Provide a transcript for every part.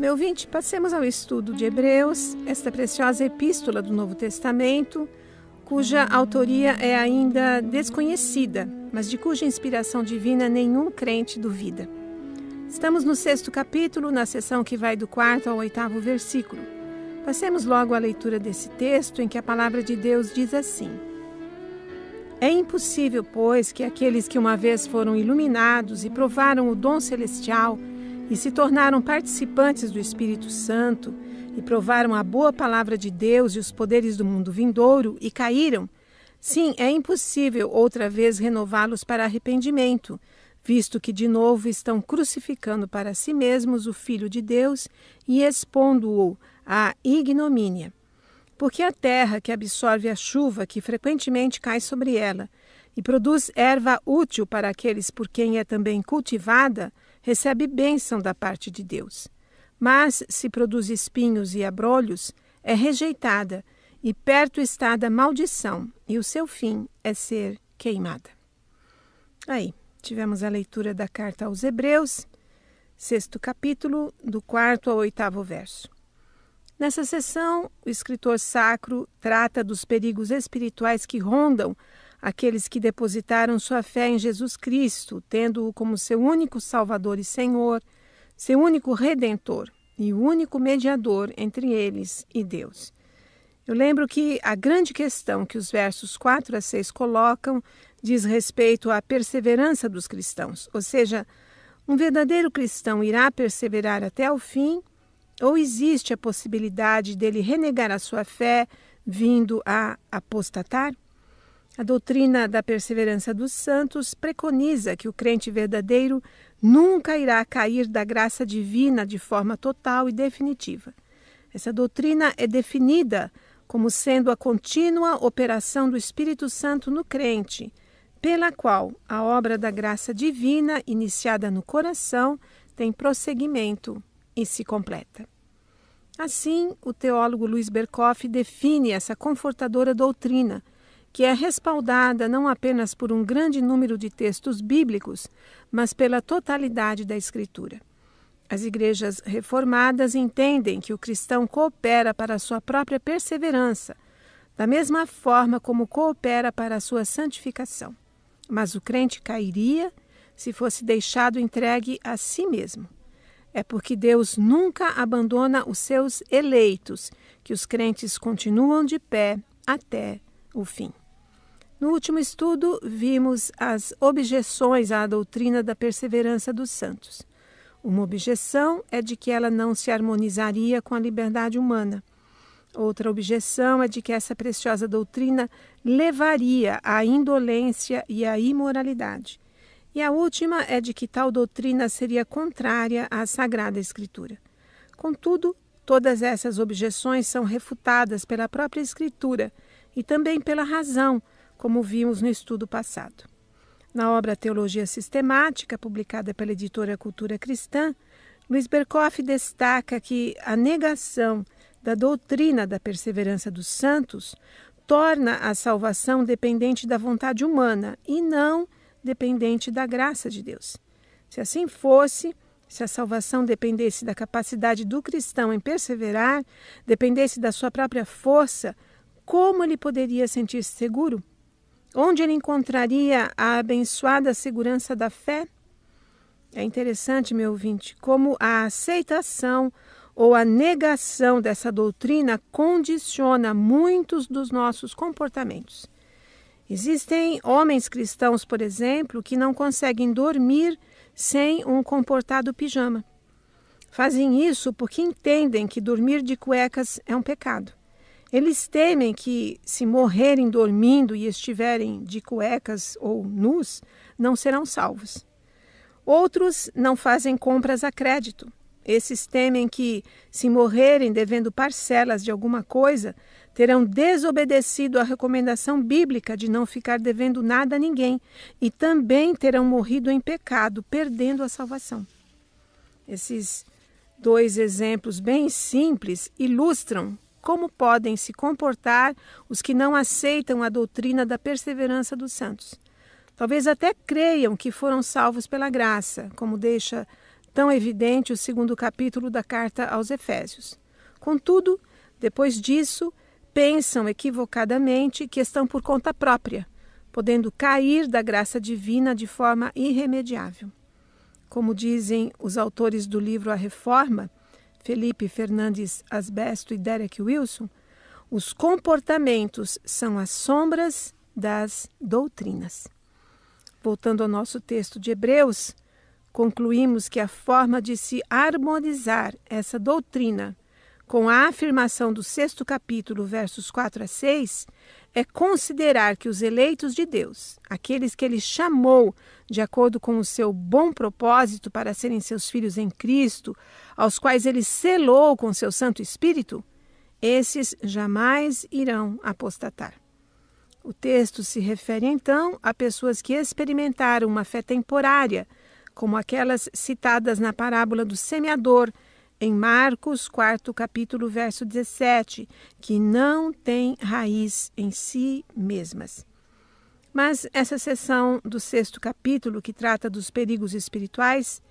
Meu ouvinte, passemos ao estudo de Hebreus, esta preciosa epístola do Novo Testamento, cuja autoria é ainda desconhecida, mas de cuja inspiração divina nenhum crente duvida. Estamos no 6º capítulo, na seção que vai do 4º ao 8º versículo. Passemos logo à leitura desse texto, em que a palavra de Deus diz assim: É impossível, pois, que aqueles que uma vez foram iluminados e provaram o dom celestial e se tornaram participantes do Espírito Santo e provaram a boa palavra de Deus e os poderes do mundo vindouro e caíram, sim, é impossível outra vez renová-los para arrependimento, visto que de novo estão crucificando para si mesmos o Filho de Deus e expondo-o à ignomínia. Porque a terra que absorve a chuva que frequentemente cai sobre ela e produz erva útil para aqueles por quem é também cultivada, recebe bênção da parte de Deus. Mas, se produz espinhos e abrolhos, é rejeitada, e perto está da maldição, e o seu fim é ser queimada. Aí, tivemos a leitura da carta aos Hebreus, 6º capítulo, do 4º ao 8º verso. Nessa sessão, o escritor sacro trata dos perigos espirituais que rondam aqueles que depositaram sua fé em Jesus Cristo, tendo-o como seu único Salvador e Senhor, seu único Redentor e o único mediador entre eles e Deus. Eu lembro que a grande questão que os versos 4 a 6 colocam diz respeito à perseverança dos cristãos, ou seja, um verdadeiro cristão irá perseverar até o fim, ou existe a possibilidade dele renegar a sua fé, vindo a apostatar? A doutrina da perseverança dos santos preconiza que o crente verdadeiro nunca irá cair da graça divina de forma total e definitiva. Essa doutrina é definida como sendo a contínua operação do Espírito Santo no crente, pela qual a obra da graça divina, iniciada no coração, tem prosseguimento e se completa. Assim, o teólogo Luiz Berkoff define essa confortadora doutrina, que é respaldada não apenas por um grande número de textos bíblicos, mas pela totalidade da Escritura. As igrejas reformadas entendem que o cristão coopera para a sua própria perseverança, da mesma forma como coopera para a sua santificação. Mas o crente cairia se fosse deixado entregue a si mesmo. É porque Deus nunca abandona os seus eleitos, que os crentes continuam de pé até o fim. No último estudo, vimos as objeções à doutrina da perseverança dos santos. Uma objeção é de que ela não se harmonizaria com a liberdade humana. Outra objeção é de que essa preciosa doutrina levaria à indolência e à imoralidade. E a última é de que tal doutrina seria contrária à Sagrada Escritura. Contudo, todas essas objeções são refutadas pela própria Escritura e também pela razão, como vimos no estudo passado. Na obra Teologia Sistemática, publicada pela editora Cultura Cristã, Luiz Berkoff destaca que a negação da doutrina da perseverança dos santos torna a salvação dependente da vontade humana e não dependente da graça de Deus. Se assim fosse, se a salvação dependesse da capacidade do cristão em perseverar, dependesse da sua própria força, como ele poderia sentir-se seguro? Onde ele encontraria a abençoada segurança da fé? É interessante, meu ouvinte, como a aceitação ou a negação dessa doutrina condiciona muitos dos nossos comportamentos. Existem homens cristãos, por exemplo, que não conseguem dormir sem um comportado pijama. Fazem isso porque entendem que dormir de cuecas é um pecado. Eles temem que, se morrerem dormindo e estiverem de cuecas ou nus, não serão salvos. Outros não fazem compras a crédito. Esses temem que, se morrerem devendo parcelas de alguma coisa, terão desobedecido à recomendação bíblica de não ficar devendo nada a ninguém e também terão morrido em pecado, perdendo a salvação. Esses dois exemplos bem simples ilustram como podem se comportar os que não aceitam a doutrina da perseverança dos santos. Talvez até creiam que foram salvos pela graça, como deixa tão evidente o 2º capítulo da carta aos Efésios. Contudo, depois disso, pensam equivocadamente que estão por conta própria, podendo cair da graça divina de forma irremediável. Como dizem os autores do livro A Reforma, Felipe Fernandes Asbesto e Derek Wilson, os comportamentos são as sombras das doutrinas. Voltando ao nosso texto de Hebreus, concluímos que a forma de se harmonizar essa doutrina com a afirmação do 6º capítulo, versos 4 a 6, é considerar que os eleitos de Deus, aqueles que Ele chamou de acordo com o seu bom propósito para serem seus filhos em Cristo, aos quais Ele selou com seu Santo Espírito, esses jamais irão apostatar. O texto se refere, então, a pessoas que experimentaram uma fé temporária, como aquelas citadas na parábola do semeador, em Marcos, 4º capítulo, verso 17, que não têm raiz em si mesmas. Mas essa seção do 6º capítulo, que trata dos perigos espirituais,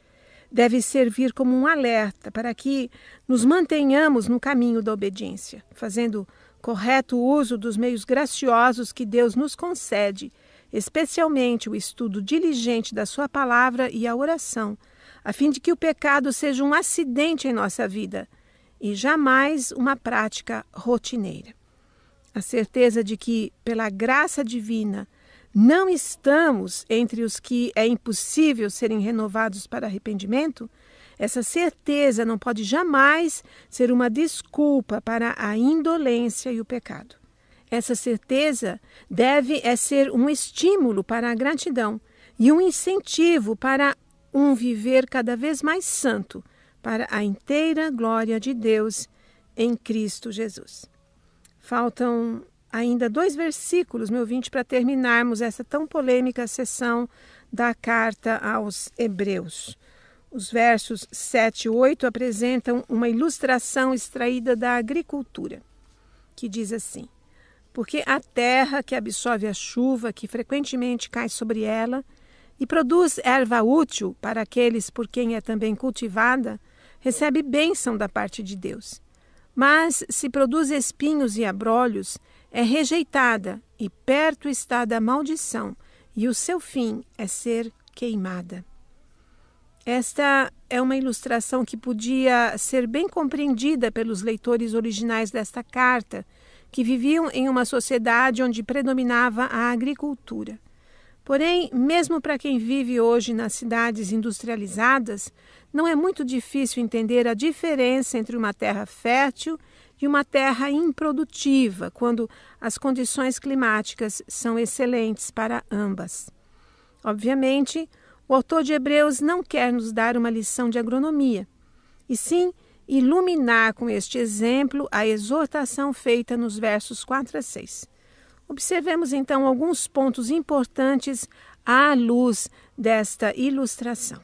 deve servir como um alerta para que nos mantenhamos no caminho da obediência, fazendo correto uso dos meios graciosos que Deus nos concede, especialmente o estudo diligente da sua palavra e a oração, a fim de que o pecado seja um acidente em nossa vida e jamais uma prática rotineira. A certeza de que, pela graça divina, não estamos entre os que é impossível serem renovados para arrependimento, essa certeza não pode jamais ser uma desculpa para a indolência e o pecado. Essa certeza deve ser um estímulo para a gratidão e um incentivo para um viver cada vez mais santo, para a inteira glória de Deus em Cristo Jesus. Faltam ainda 2 versículos, meu ouvinte, para terminarmos essa tão polêmica sessão da carta aos Hebreus. Os versos 7 e 8 apresentam uma ilustração extraída da agricultura, que diz assim: porque a terra que absorve a chuva que frequentemente cai sobre ela e produz erva útil para aqueles por quem é também cultivada, recebe bênção da parte de Deus. Mas se produz espinhos e abrolhos, é rejeitada e perto está da maldição, e o seu fim é ser queimada. Esta é uma ilustração que podia ser bem compreendida pelos leitores originais desta carta, que viviam em uma sociedade onde predominava a agricultura. Porém, mesmo para quem vive hoje nas cidades industrializadas, não é muito difícil entender a diferença entre uma terra fértil e uma terra improdutiva, quando as condições climáticas são excelentes para ambas. Obviamente, o autor de Hebreus não quer nos dar uma lição de agronomia, e sim iluminar com este exemplo a exortação feita nos versos 4 a 6. Observemos então alguns pontos importantes à luz desta ilustração.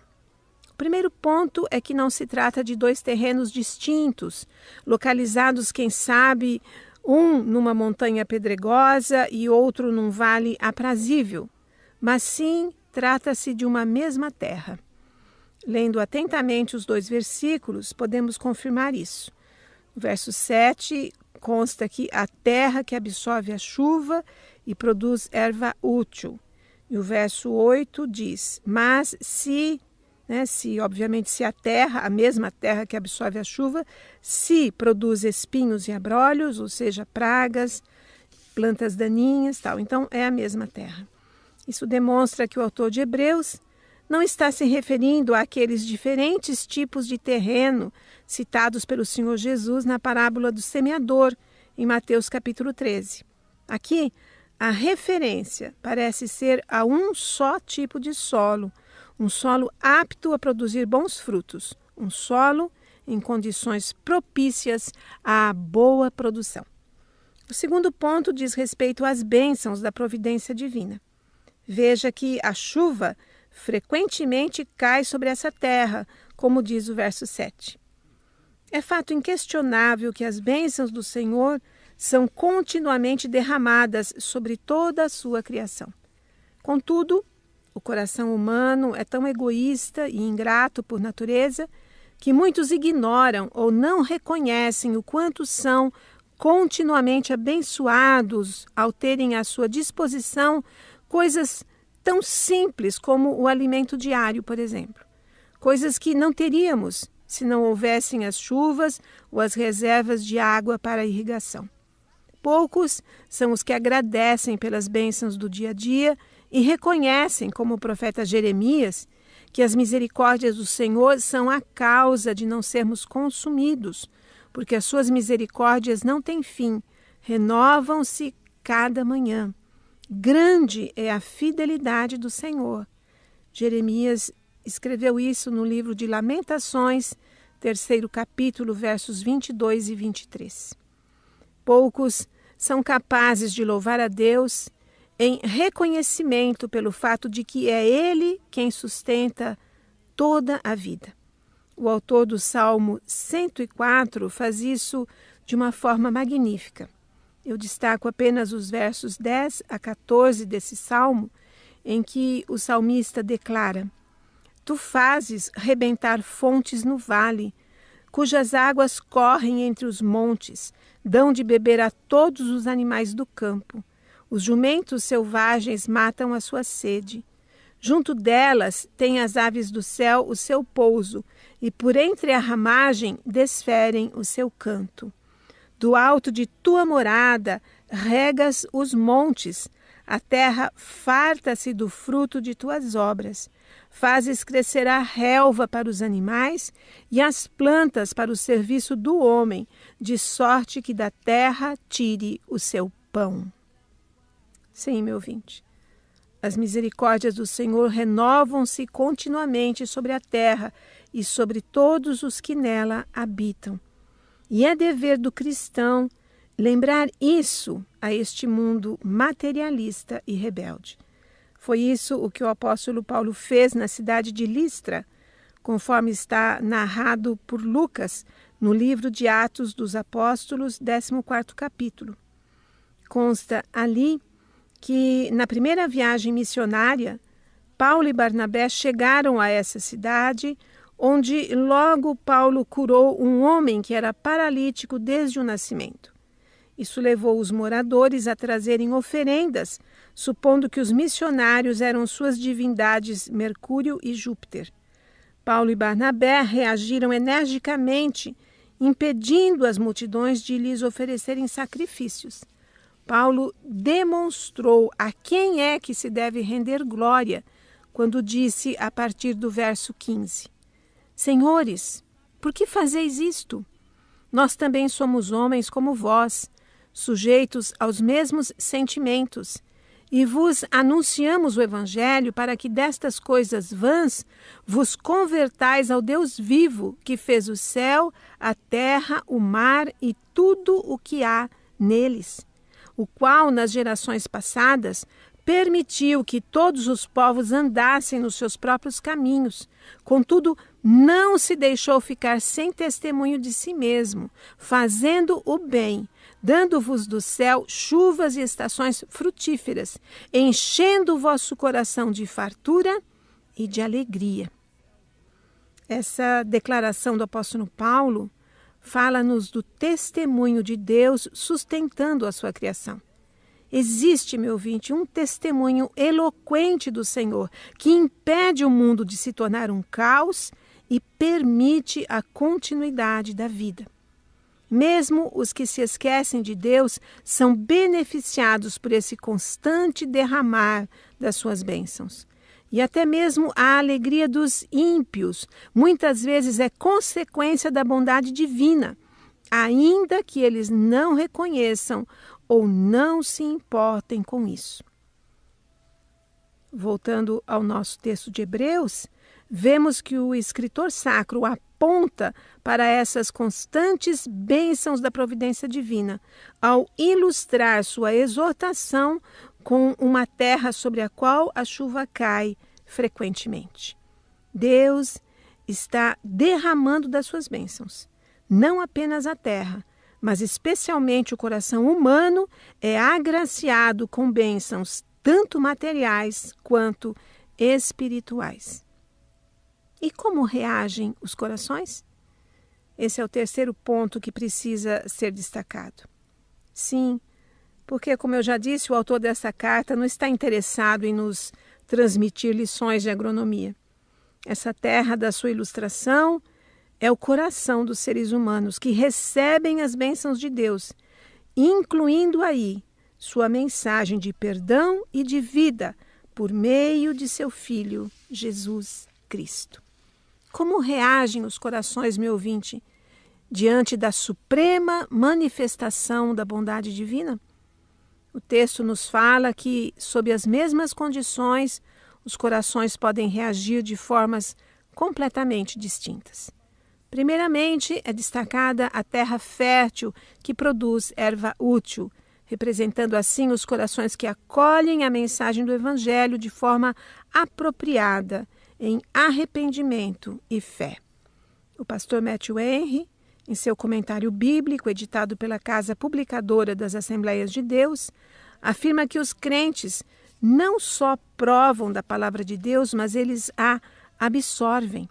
O primeiro ponto é que não se trata de 2 terrenos distintos, localizados, quem sabe, um numa montanha pedregosa e outro num vale aprazível, mas sim trata-se de uma mesma terra. Lendo atentamente os 2 versículos, podemos confirmar isso. No verso 7 consta que a terra que absorve a chuva e produz erva útil. E o verso 8 diz, mas se a terra, a mesma terra que absorve a chuva, se produz espinhos e abrolhos, ou seja, pragas, plantas daninhas, tal, então é a mesma terra. Isso demonstra que o autor de Hebreus não está se referindo àqueles diferentes tipos de terreno citados pelo Senhor Jesus na parábola do semeador, em Mateus capítulo 13. Aqui, a referência parece ser a um só tipo de solo, um solo apto a produzir bons frutos, um solo em condições propícias à boa produção. O segundo ponto diz respeito às bênçãos da providência divina. Veja que a chuva frequentemente cai sobre essa terra, como diz o verso 7. É fato inquestionável que as bênçãos do Senhor são continuamente derramadas sobre toda a sua criação. Contudo, O coração humano é tão egoísta e ingrato por natureza que muitos ignoram ou não reconhecem o quanto são continuamente abençoados ao terem à sua disposição coisas tão simples como o alimento diário, por exemplo. Coisas que não teríamos se não houvessem as chuvas ou as reservas de água para a irrigação. Poucos são os que agradecem pelas bênçãos do dia a dia e reconhecem, como o profeta Jeremias, que as misericórdias do Senhor são a causa de não sermos consumidos, porque as suas misericórdias não têm fim, renovam-se cada manhã. Grande é a fidelidade do Senhor. Jeremias escreveu isso no livro de Lamentações, 3º capítulo, versos 22 e 23. Poucos são capazes de louvar a Deus em reconhecimento pelo fato de que é Ele quem sustenta toda a vida. O autor do Salmo 104 faz isso de uma forma magnífica. Eu destaco apenas os versos 10 a 14 desse salmo, em que o salmista declara: Tu fazes rebentar fontes no vale, cujas águas correm entre os montes, dão de beber a todos os animais do campo. Os jumentos selvagens matam a sua sede. Junto delas têm as aves do céu o seu pouso, e por entre a ramagem desferem o seu canto. Do alto de tua morada regas os montes, a terra farta-se do fruto de tuas obras. Fazes crescer a relva para os animais e as plantas para o serviço do homem, de sorte que da terra tire o seu pão. Sim, meu ouvinte, as misericórdias do Senhor renovam-se continuamente sobre a terra e sobre todos os que nela habitam. E é dever do cristão lembrar isso a este mundo materialista e rebelde. Foi isso o que o apóstolo Paulo fez na cidade de Listra, conforme está narrado por Lucas no livro de Atos dos Apóstolos, 14º capítulo. Consta ali que, na primeira viagem missionária, Paulo e Barnabé chegaram a essa cidade, onde logo Paulo curou um homem que era paralítico desde o nascimento. Isso levou os moradores a trazerem oferendas, supondo que os missionários eram suas divindades Mercúrio e Júpiter. Paulo e Barnabé reagiram energicamente, impedindo as multidões de lhes oferecerem sacrifícios. Paulo demonstrou a quem é que se deve render glória quando disse a partir do verso 15: Senhores, por que fazeis isto? Nós também somos homens como vós, sujeitos aos mesmos sentimentos, e vos anunciamos o Evangelho para que destas coisas vãs vos convertais ao Deus vivo, que fez o céu, a terra, o mar e tudo o que há neles, o qual, nas gerações passadas, permitiu que todos os povos andassem nos seus próprios caminhos. Contudo, não se deixou ficar sem testemunho de si mesmo, fazendo o bem, dando-vos do céu chuvas e estações frutíferas, enchendo o vosso coração de fartura e de alegria. Essa declaração do apóstolo Paulo fala-nos do testemunho de Deus sustentando a sua criação. Existe, meu ouvinte, um testemunho eloquente do Senhor que impede o mundo de se tornar um caos e permite a continuidade da vida. Mesmo os que se esquecem de Deus são beneficiados por esse constante derramar das suas bênçãos. E até mesmo a alegria dos ímpios muitas vezes é consequência da bondade divina, ainda que eles não reconheçam ou não se importem com isso. Voltando ao nosso texto de Hebreus, vemos que o escritor sacro aponta para essas constantes bênçãos da providência divina, ao ilustrar sua exortação com uma terra sobre a qual a chuva cai frequentemente. Deus está derramando das suas bênçãos, não apenas a terra, mas especialmente o coração humano é agraciado com bênçãos tanto materiais quanto espirituais. E como reagem os corações? Esse é o terceiro ponto que precisa ser destacado. Sim, porque, como eu já disse, o autor dessa carta não está interessado em nos transmitir lições de agronomia. Essa terra da sua ilustração é o coração dos seres humanos que recebem as bênçãos de Deus, incluindo aí sua mensagem de perdão e de vida por meio de seu Filho, Jesus Cristo. Como reagem os corações, meu ouvinte, diante da suprema manifestação da bondade divina? O texto nos fala que, sob as mesmas condições, os corações podem reagir de formas completamente distintas. Primeiramente, é destacada a terra fértil que produz erva útil, representando assim os corações que acolhem a mensagem do Evangelho de forma apropriada, em arrependimento e fé. O pastor Matthew Henry, em seu comentário bíblico editado pela Casa Publicadora das Assembleias de Deus, afirma que os crentes não só provam da palavra de Deus, mas eles a absorvem.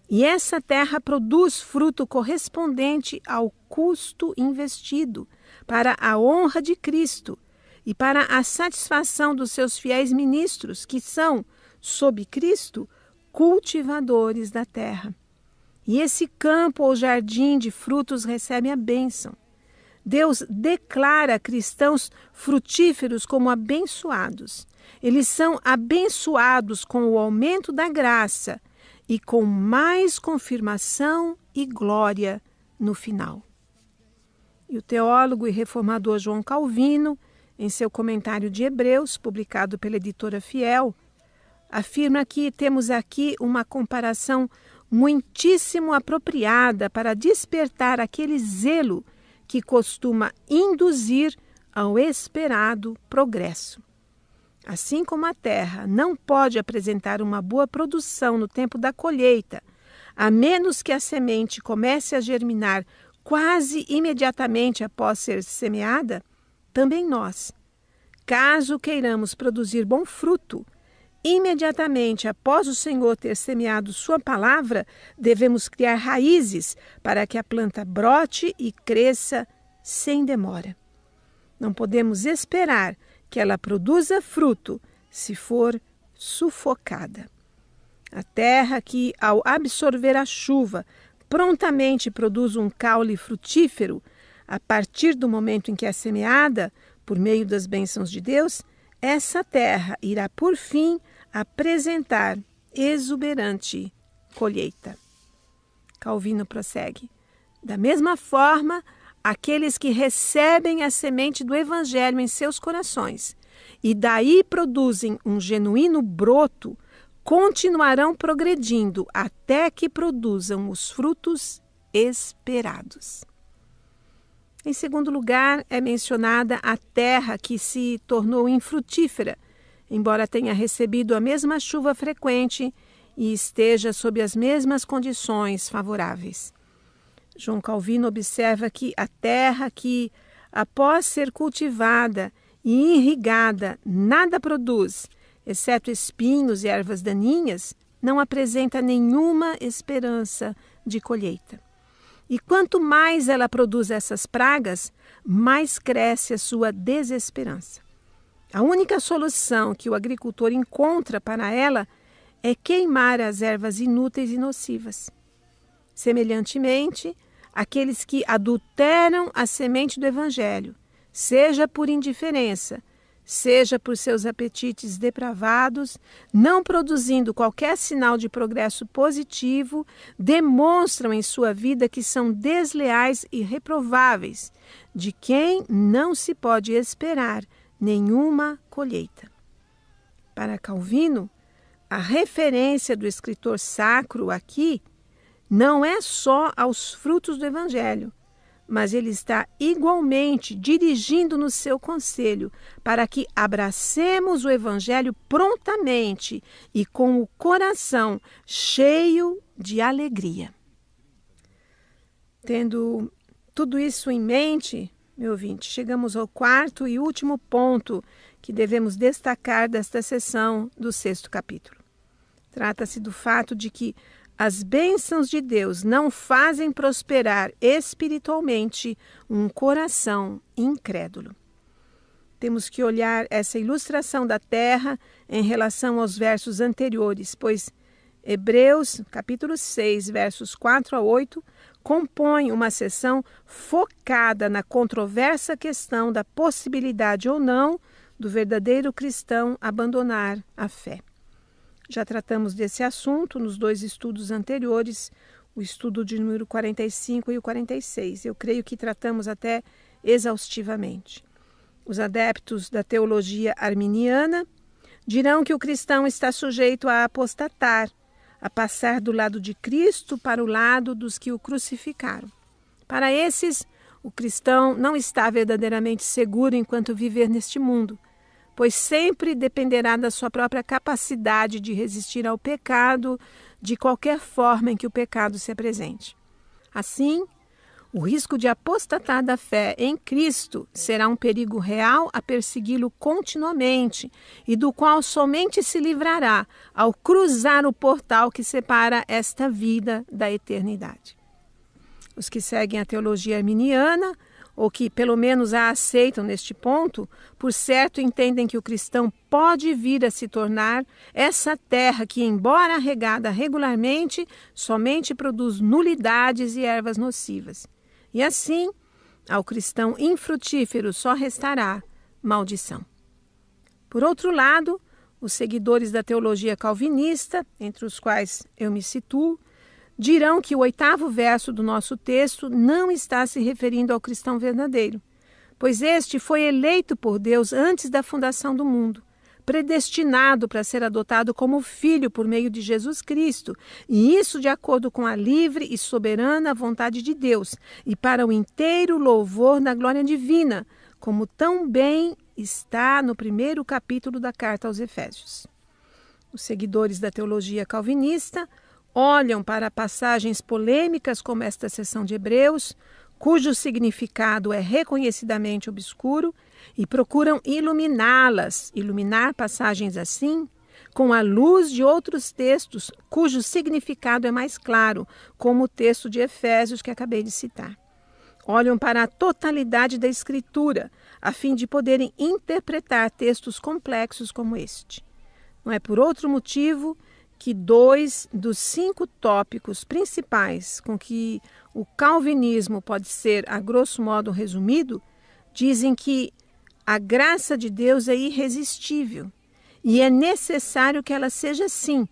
E essa terra produz fruto correspondente ao custo investido para a honra de Cristo e para a satisfação dos seus fiéis ministros, que são, sob Cristo, cultivadores da terra. E esse campo ou jardim de frutos recebe a bênção. Deus declara cristãos frutíferos como abençoados. Eles são abençoados com o aumento da graça e com mais confirmação e glória no final. E o teólogo e reformador João Calvino, em seu comentário de Hebreus, publicado pela editora Fiel, afirma que temos aqui uma comparação muitíssimo apropriada para despertar aquele zelo que costuma induzir ao esperado progresso. Assim como a terra não pode apresentar uma boa produção no tempo da colheita, a menos que a semente comece a germinar quase imediatamente após ser semeada, também nós, caso queiramos produzir bom fruto, imediatamente após o Senhor ter semeado sua palavra, devemos criar raízes para que a planta brote e cresça sem demora. Não podemos esperar que ela produza fruto se for sufocada. A terra que, ao absorver a chuva, prontamente produz um caule frutífero, a partir do momento em que é semeada, por meio das bênçãos de Deus, essa terra irá, por fim, apresentar exuberante colheita. Calvino prossegue. Da mesma forma, aqueles que recebem a semente do Evangelho em seus corações e daí produzem um genuíno broto, continuarão progredindo até que produzam os frutos esperados. Em segundo lugar, é mencionada a terra que se tornou infrutífera, embora tenha recebido a mesma chuva frequente e esteja sob as mesmas condições favoráveis. João Calvino observa que a terra que, após ser cultivada e irrigada, nada produz, exceto espinhos e ervas daninhas, não apresenta nenhuma esperança de colheita. E quanto mais ela produz essas pragas, mais cresce a sua desesperança. A única solução que o agricultor encontra para ela é queimar as ervas inúteis e nocivas. Semelhantemente, aqueles que adulteram a semente do Evangelho, seja por indiferença, seja por seus apetites depravados, não produzindo qualquer sinal de progresso positivo, demonstram em sua vida que são desleais e reprováveis, de quem não se pode esperar nenhuma colheita. Para Calvino, a referência do escritor sacro aqui não é só aos frutos do Evangelho, mas ele está igualmente dirigindo-nos seu conselho para que abracemos o Evangelho prontamente e com o coração cheio de alegria. Tendo tudo isso em mente, meu ouvinte, chegamos ao quarto e último ponto que devemos destacar desta sessão do 6º capítulo. Trata-se do fato de que as bênçãos de Deus não fazem prosperar espiritualmente um coração incrédulo. Temos que olhar essa ilustração da terra em relação aos versos anteriores, pois Hebreus, capítulo 6, versos 4 a 8, compõe uma sessão focada na controversa questão da possibilidade ou não do verdadeiro cristão abandonar a fé. Já tratamos desse assunto nos 2 estudos anteriores, o estudo de número 45 e o 46. Eu creio que tratamos até exaustivamente. Os adeptos da teologia arminiana dirão que o cristão está sujeito a apostatar, a passar do lado de Cristo para o lado dos que o crucificaram. Para esses, o cristão não está verdadeiramente seguro enquanto viver neste mundo, pois sempre dependerá da sua própria capacidade de resistir ao pecado de qualquer forma em que o pecado se apresente. Assim, o risco de apostatar da fé em Cristo será um perigo real a persegui-lo continuamente e do qual somente se livrará ao cruzar o portal que separa esta vida da eternidade. Os que seguem a teologia arminiana, ou que pelo menos a aceitam neste ponto, por certo entendem que o cristão pode vir a se tornar essa terra que, embora regada regularmente, somente produz nulidades e ervas nocivas. E assim, ao cristão infrutífero só restará maldição. Por outro lado, os seguidores da teologia calvinista, entre os quais eu me situo, dirão que o 8º verso do nosso texto não está se referindo ao cristão verdadeiro, pois este foi eleito por Deus antes da fundação do mundo, predestinado para ser adotado como filho por meio de Jesus Cristo, e isso de acordo com a livre e soberana vontade de Deus, e para o inteiro louvor da glória divina, como tão bem está no 1º capítulo da carta aos Efésios. Os seguidores da teologia calvinista olham para passagens polêmicas como esta seção de Hebreus, cujo significado é reconhecidamente obscuro, e procuram iluminar passagens assim, com a luz de outros textos cujo significado é mais claro, como o texto de Efésios que acabei de citar. Olham para a totalidade da Escritura, a fim de poderem interpretar textos complexos como este. Não é por outro motivo que 2 dos 5 tópicos principais com que o calvinismo pode ser, a grosso modo, resumido, dizem que a graça de Deus é irresistível e é necessário que ela seja assim,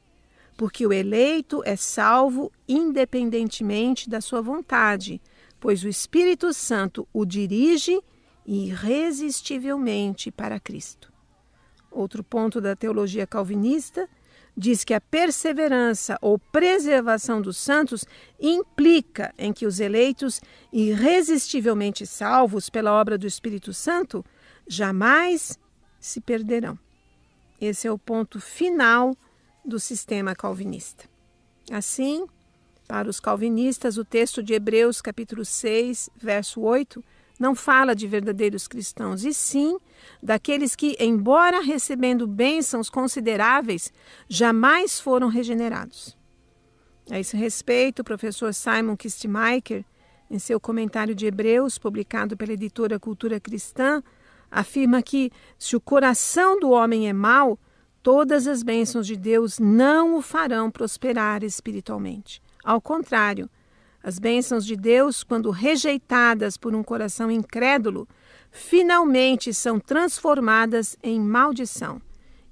porque o eleito é salvo independentemente da sua vontade, pois o Espírito Santo o dirige irresistivelmente para Cristo. Outro ponto da teologia calvinista diz que a perseverança ou preservação dos santos implica em que os eleitos irresistivelmente salvos pela obra do Espírito Santo jamais se perderão. Esse é o ponto final do sistema calvinista. Assim, para os calvinistas, o texto de Hebreus, capítulo 6, verso 8, não fala de verdadeiros cristãos, e sim daqueles que, embora recebendo bênçãos consideráveis, jamais foram regenerados. A esse respeito, o professor Simon Kistemaker, em seu comentário de Hebreus, publicado pela editora Cultura Cristã, afirma que, se o coração do homem é mau, todas as bênçãos de Deus não o farão prosperar espiritualmente. Ao contrário, as bênçãos de Deus, quando rejeitadas por um coração incrédulo, finalmente são transformadas em maldição,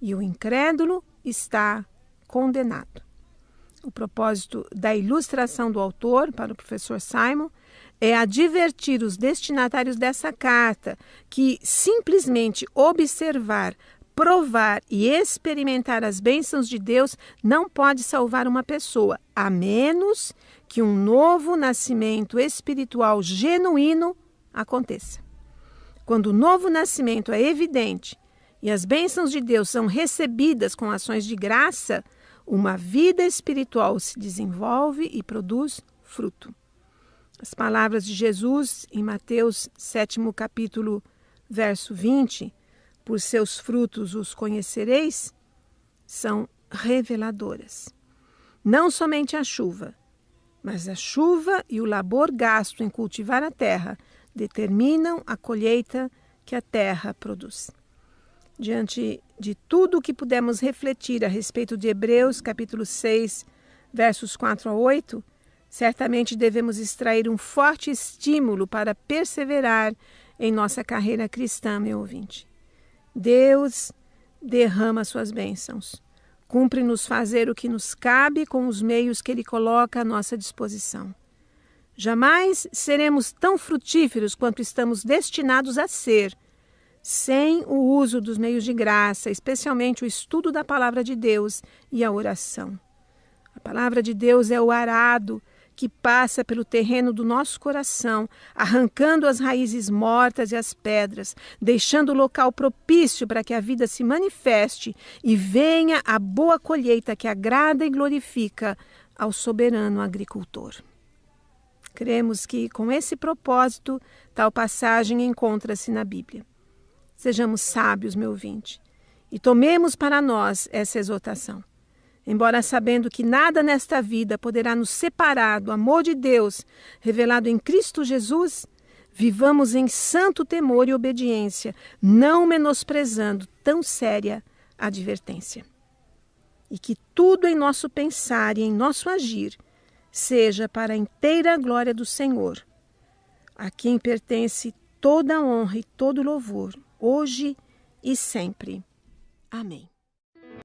e o incrédulo está condenado. O propósito da ilustração do autor, para o professor Simon, é advertir os destinatários dessa carta que simplesmente observar, provar e experimentar as bênçãos de Deus não pode salvar uma pessoa, a menos que um novo nascimento espiritual genuíno aconteça. Quando o novo nascimento é evidente e as bênçãos de Deus são recebidas com ações de graça, uma vida espiritual se desenvolve e produz fruto. As palavras de Jesus em Mateus 7º capítulo, verso 20, por seus frutos os conhecereis, são reveladoras. Não somente a chuva, mas a chuva e o labor gasto em cultivar a terra determinam a colheita que a terra produz. Diante de tudo o que pudemos refletir a respeito de Hebreus capítulo 6, versos 4 a 8, certamente devemos extrair um forte estímulo para perseverar em nossa carreira cristã, meu ouvinte. Deus derrama suas bênçãos. Cumpre-nos fazer o que nos cabe com os meios que Ele coloca à nossa disposição. Jamais seremos tão frutíferos quanto estamos destinados a ser, sem o uso dos meios de graça, especialmente o estudo da palavra de Deus e a oração. A palavra de Deus é o arado que passa pelo terreno do nosso coração, arrancando as raízes mortas e as pedras, deixando o local propício para que a vida se manifeste e venha a boa colheita que agrada e glorifica ao soberano agricultor. Cremos que, com esse propósito, tal passagem encontra-se na Bíblia. Sejamos sábios, meu ouvinte, e tomemos para nós essa exortação. Embora sabendo que nada nesta vida poderá nos separar do amor de Deus revelado em Cristo Jesus, vivamos em santo temor e obediência, não menosprezando tão séria advertência. E que tudo em nosso pensar e em nosso agir seja para a inteira glória do Senhor, a quem pertence toda a honra e todo louvor, hoje e sempre. Amém.